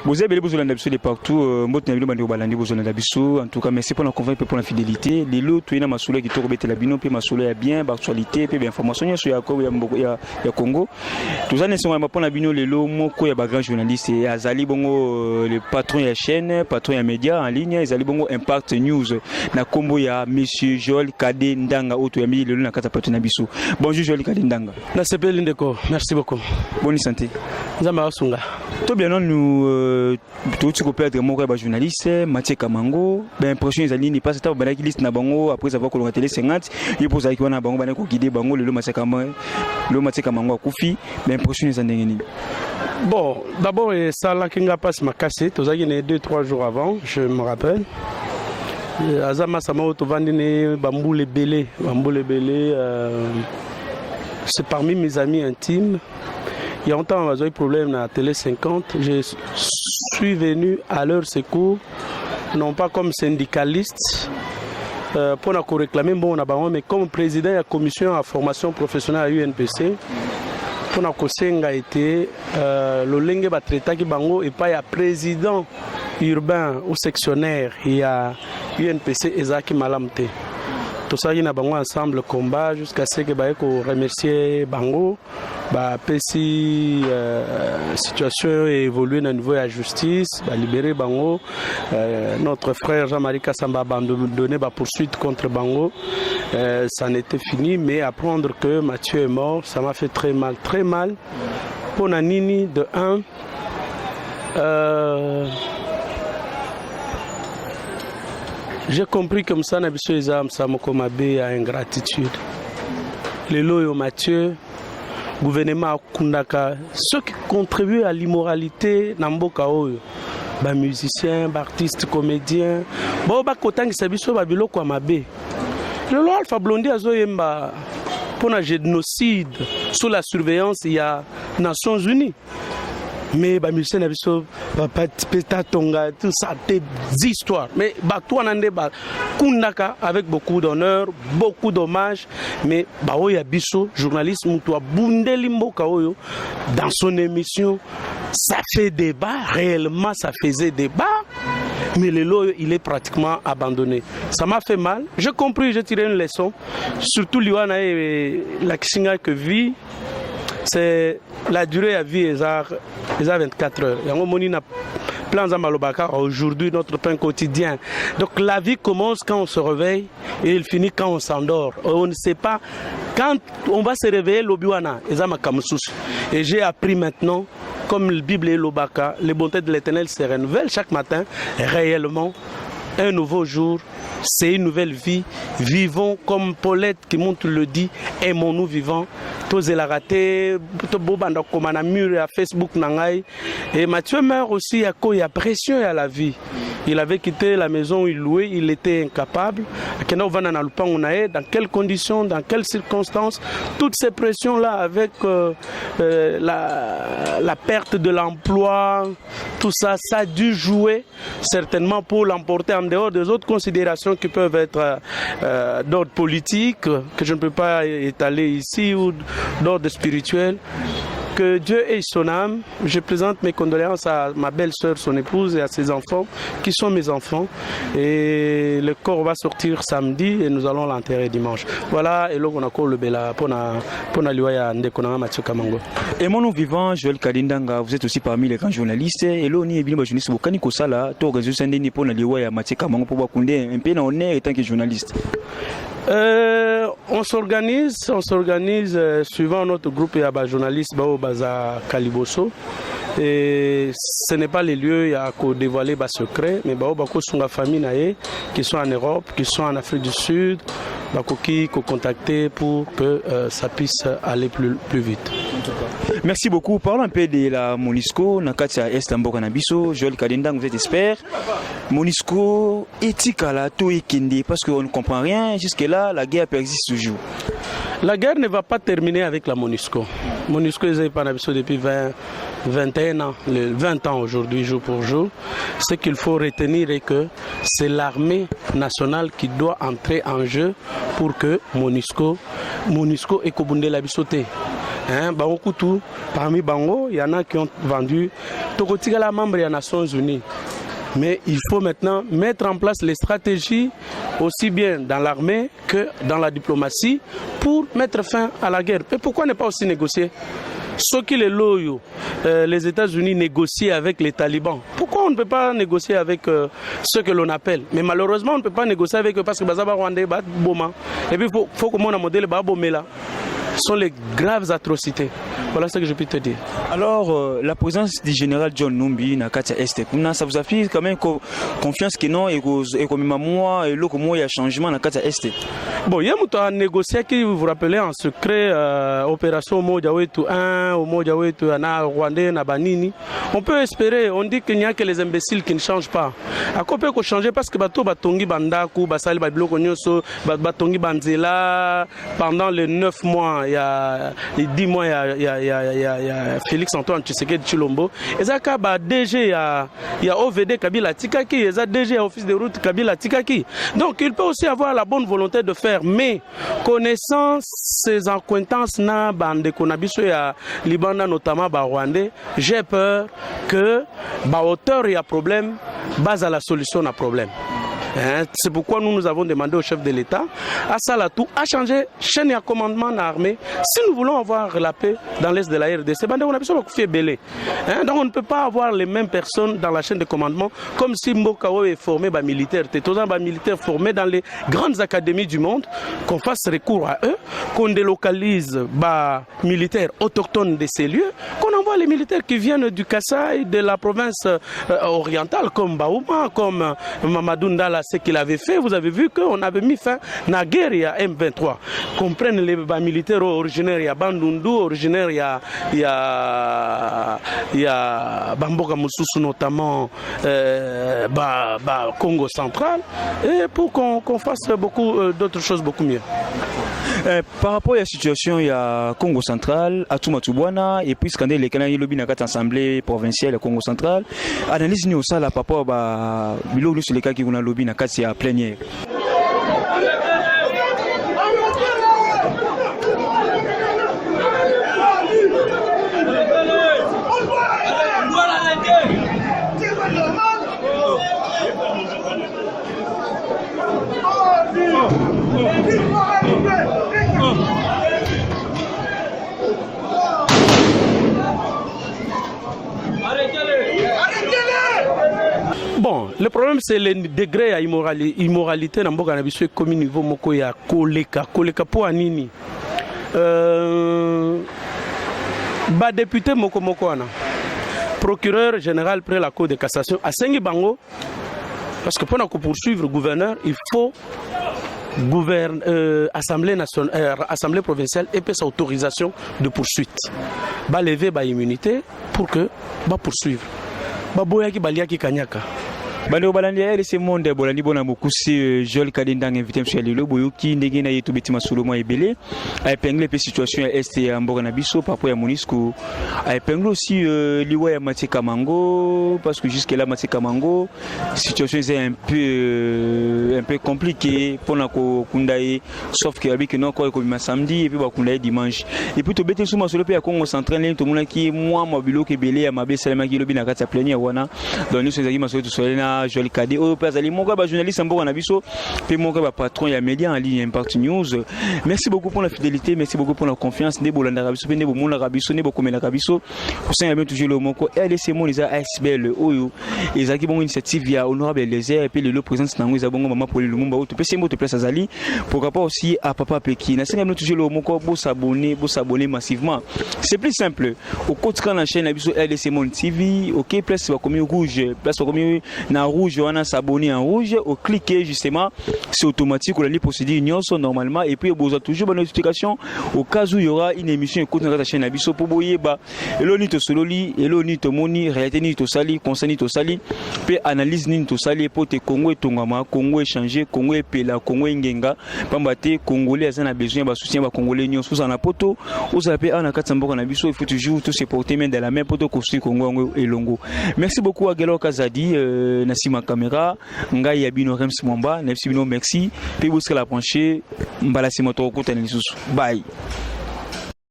Vous avez besoin de partout. En tout cas, merci pour la confiance et pour la fidélité. Les lots, tu es dans ma soulée qui te rebête la bino, puis ma soulée bien, actualité, puis information sur le Congo. Tout ça, nous sommes pour la bino, les lots, moko, il y a grand journaliste, et Azali Bongo, le patron de la chaîne, patron des médias en ligne, Azali Bongo Impact News. Na Combo, il y a monsieur Joël Kade Ndanga, auto ami, le na kata patron Nabiso. Bonjour Joël Kade Ndanga. Na CP Lindeko, merci beaucoup. Bonne santé. Zamba Sunga. Tout bien, nous, tout ce qu'on peut être mon journaliste, Mathieu Kamango, ben prochain les années, pas cette liste na bango après avoir coloré télé 50, il pose avec on a bango banako guidé bango le Mathieu Kamango Koufi, ben prochain les années. Bon, d'abord ça là qui n'a pas se m'a cassé, tout ça il y a 2-3 jours avant, je me rappelle. Azama sama auto vandine bamboule belé, c'est parmi mes amis intimes. Il y a longtemps, on a eu problème à la télé 50. Je suis venu à leur secours, non pas comme syndicaliste, pour nous réclamer, mais comme président de la commission de formation professionnelle à l'UNPC, pour nous a été le lingue batreta qui bango et pas le président urbain ou sectionnaire, il y a UNPC Ezaki Malamte. Tout ça, il y a ensemble le combat jusqu'à ce que nous remercier Bango. Si la situation a évolué au niveau de la justice, libérer Bango. Notre frère Jean-Marie Kassamba a abandonné la poursuite contre Bango. Ça n'était fini, mais apprendre que Mathieu est mort, ça m'a fait très mal. Très mal. Pour Nanini, de 1. J'ai compris comme ça, Nabiso Ezam Samokomabe a ingratitude. Les loyaux Mathieu, gouvernement Kundaka, ceux qui contribuent à l'immoralité, Namboka Oyo, musiciens, artistes, comédiens, Boba Kotang Sabiso Babilo Kwamabe. Le loi Alpha Blondie a Zoyemba pour un génocide sous la surveillance, il y a Nations Unies. Mais les musiciens n'avaient pas tout ça, des histoires. Mais toi, Kundaka avec beaucoup d'honneur, beaucoup d'hommage. Mais il y a biso journaliste dans son émission, ça fait débat, réellement ça faisait débat. Mais le lot, il est pratiquement abandonné. Ça m'a fait mal. J'ai compris, j'ai tiré une leçon. Surtout Liwana et la Kishinga que vit. C'est la durée à vie, est à 24 heures. Aujourd'hui, notre pain quotidien. Donc la vie commence quand on se réveille et il finit quand on s'endort. On ne sait pas quand on va se réveiller, et j'ai appris maintenant, comme la Bible et l'Obaka, les bontés de l'Éternel se renouvellent chaque matin, réellement, un nouveau jour. C'est une nouvelle vie. Vivons comme Paulette qui montre le dit. Aimons-nous vivants. Tous la raté. Comme un mur à Facebook nangai. Et Mathieu meurt aussi à cause de la pression à la vie. Il avait quitté la maison où il louait. Il était incapable. Dans quelles conditions, dans quelles circonstances. Toutes ces pressions-là avec la perte de l'emploi. Tout ça, ça a dû jouer certainement pour l'emporter en dehors des autres considérations qui peuvent être d'ordre politique, que je ne peux pas étaler ici, ou d'ordre spirituel. Que Dieu ait son âme. Je présente mes condoléances à ma belle-sœur, son épouse et à ses enfants, qui sont mes enfants. Et le corps va sortir samedi et nous allons l'enterrer dimanche. Voilà, et là on a encore le bela pour na liwaya ndekona Mathieu Kamango. Et mon vivant, Joël Kade Ndanga, vous êtes aussi parmi les grands journalistes. Et là on est bien journaliste au Kaniko Sala, to réseau sendeni pour na liwaya Mathieu Kamango pour bakunde un peu na honneur en tant que journaliste. On s'organise suivant notre groupe et à journaliste Baza Kaliboso. Et ce n'est pas les lieux, il y a qu'à dévoiler les secrets, mais beaucoup sont la famille qui sont en Europe, qui sont en Afrique du Sud, qui sont contactés pour que ça puisse aller plus vite. Merci beaucoup. Parlons un peu de la MONUSCO. Nakatia Est Mboka Nabiso, Joël Kade Ndanga, vous êtes expert. MONUSCO, éthique à la Toekende, parce qu'on ne comprend rien. Jusque-là, la guerre persiste toujours. La guerre ne va pas terminer avec la MONUSCO. MONUSCO est pas Nabiso depuis 21 ans, 20 ans aujourd'hui, jour pour jour. Ce qu'il faut retenir est que c'est l'armée nationale qui doit entrer en jeu pour que MONUSCO et Kobunde la bisoté. hein, Bango tout. Parmi Bango, il y en a qui ont vendu Tokotigala membre des Nations Unies. Mais il faut maintenant mettre en place les stratégies aussi bien dans l'armée que dans la diplomatie pour mettre fin à la guerre. Et pourquoi ne pas aussi négocier? Ceux qui les loyaux, les États-Unis négocient avec les talibans. Pourquoi on ne peut pas négocier avec ceux que l'on appelle? Mais malheureusement, on ne peut pas négocier avec eux parce que Bazaba Rwandais, Boma. Et puis il faut que mon modèle Babomela. Ce sont les graves atrocités. Voilà ce que je peux te dire. Alors, la présence du général John Numbi na Katia Est, ça vous a fait quand même confiance que non, et comme moi, et l'autre mois, il y a changement na Katia Est. Bon, il y a un négocié qui vous rappelez en secret, opération Mojawetu 1, au Mojawetu na Rwandais, na Banini. On peut espérer, on dit qu'il n'y a que les imbéciles qui ne changent pas. À quoi peut-on changer parce que bateau batongi bandaku, basali babiloko nyoso, batongi banzela pendant les 9 mois, il y a 10 mois, il y a Félix Antoine Tshisekedi Tshilombo. Et ça ba DG il y a OVD Kabila Tikaki, et ça DG office de route Kabila Tikaki. Donc il peut aussi avoir la bonne volonté de faire, mais connaissant ses acquaintances na bande konabiso ya Libanda notamment ba Rwandais, j'ai peur que ba hauteur il y a problème, base à la solution à problème. C'est pourquoi nous avons demandé au chef de l'État, à Salatou, à changer chaîne de commandement de l'armée. Si nous voulons avoir la paix dans l'est de la RDC, on a besoin de faire belé. Donc on ne peut pas avoir les mêmes personnes dans la chaîne de commandement comme si Mbokao est formé par militaires. Tétozan par militaires formés dans les grandes académies du monde, qu'on fasse recours à eux, qu'on délocalise les militaires autochtones de ces lieux, qu'on envoie les militaires qui viennent du Kasaï, de la province orientale, comme Baouma, comme Mamadou Ndala, ce qu'il avait fait. Vous avez vu qu'on avait mis fin à la guerre à M23. Qu'on prenne les militaires originaires, il y a Bandundu, originaire, il y a Bamboka Moussoussou, notamment Congo central, et pour qu'on fasse beaucoup d'autres choses beaucoup mieux. Par rapport à la situation, il y a Congo central, Atumatubwana, et puis scandale les Canadiens lobby dans l'Assemblée provinciale Congo central. Analyse nous ça là par rapport à Bilo sur les cas qui vont dans lobby dans la plénière. Bon, le problème c'est le degré à immoralité dans Mboka Nabiso comme niveau moko ya koleka po anini. Ba député moko ana. Procureur général près la Cour de cassation à Sengi Bango parce que pour poursuivre le gouverneur, il faut Assemblée provinciale et sa autorisation de poursuite. Ba lever ba immunité pour que ba poursuivre. Ba boya ki balia ki kanyaka. Bando balandi ya LC monde bolandi bona mokusi Joel Kadendang invité monsieur Lelo Boyoki ndenge na yetu betima solomo ebele a épinglé pe situation est ya Mboka na biso par rapport à Monisco a épinglé aussi liwa ya Mathieu Kamango parce que jusque là Mathieu Kamango situation est un peu compliquée pour na ko kundaye sauf que avec non ko ko samedi et puis ba kundaye dimanche et puis to bete suma solo pe ya Congo central to mona ki moi mobilo ke belé ya mabe salama ki lobi na kati ya plénière wana donc nous sezaki maso to solena Joel Kade au pazali mon gars journaliste Mboka na biso pe mon gars patron ya média en ligne Impact News. Merci beaucoup pour la fidélité, merci beaucoup pour la confiance ne bolanda rabiso pe ne bo mona rabiso ne bo komena rabiso pour ça bien toujours le moko LC mon les ASBL oyo ezaki bon initiative ya honorable les et puis le présence nango ezabongo maman pour le Lumumba ou to pe sembo to place azali pour rapport aussi à papa Peki na senga bien toujours le moko bo s'abonner massivement. C'est plus simple au côté quand la chaîne na biso LC Mon TV OK place ba commis rouge place ba commis na rouge on a s'abonner en rouge au cliquer justement c'est automatique on a les procédures sont normalement et puis vous avez toujours une notification au cas où il y aura une émission écoute dans la chaîne Abisso pour boyer ba elo ni to sololi elo ni to moni réalité ni to sali conseil ni to sali puis analyse ni to sali pour te Congo et Tongama Congo échanger Congo et pela Congo ngenga pambate congolais a besoin ba soutien ba congolais ni sous en poto aux appels en Katsamboko na biso il faut toujours tout se porter main dans la main pour te construire Congo et Longo. Merci beaucoup à Gelo Kazadi Nasima caméra ngai yabino Rems Mwamba merci bino merci puis vous la brancher mbala c'est moto ko tane lisusu bye.